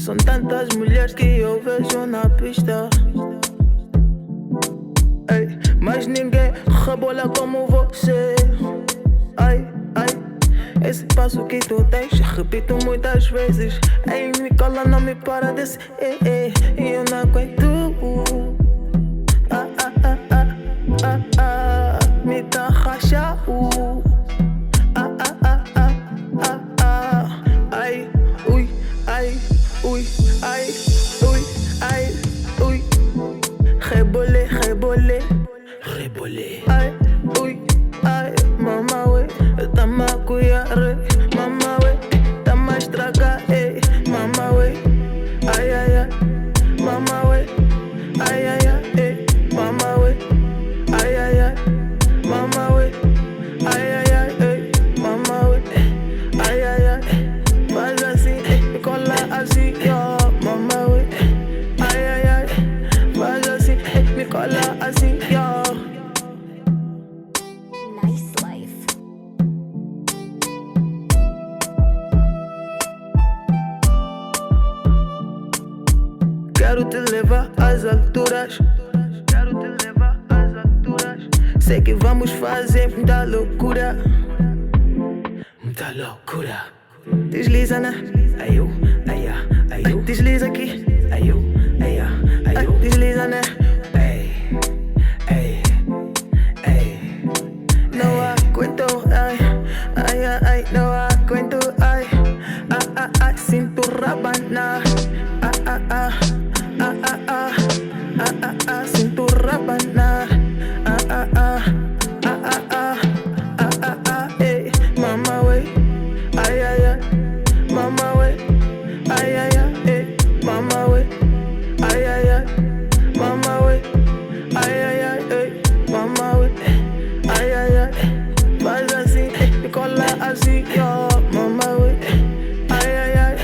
São tantas mulheres que eu vejo na pista. Ei, mas ninguém rebola como você. Ai, ai, esse passo que tu tens, repito muitas vezes. Ei, me cola, não me para desse. E eu não aguento. Me dá racha. Ai, ui, ai, ui, ai, ui, ai, ui. Rebolé, rebolé, rebolé. Ai, ui, ai, mama we, tama kuyare, mama we, tama estraga, mama we, ai, ai, ai, mama we, ai, ai, ai, mama we, ai, ai, ai, mama we, ai, ai, ai, mama we, ai, ai, ai, faz assim, me cola assim, ó, mama we, ai, ai, ai, faz assim, me cola assim, ó. Nice life. Quero te levar às alturas. Quero te levar às alturas. Sei que vamos fazer muita loucura. Muita loucura. Desliza, né? Ai, eu, ai, ai, eu. Desliza aqui. Ai, eu, ai, ai, eu. Desliza, né? Ei, ei, ei. Não aguento, ai, ai, ai, não aguento, ai, ai, sinto rabana, sinto rabana, ei, mama we, ai, ai, ai, mama we, ai, ai, ai, mama we, ai, ai, ai, mama we, ai, ai, ai, mama we, ai, ai, ai, faz assim, me cola assim, ó, mama we, ai, ai, ai,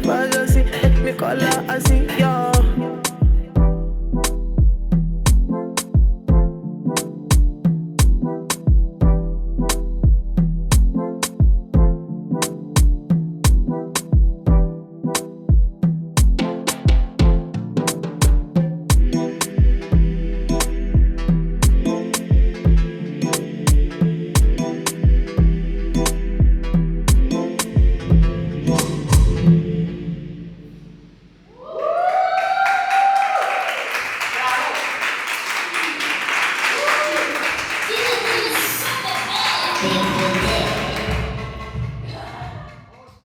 faz assim, me cola assim, ó. Tem poder.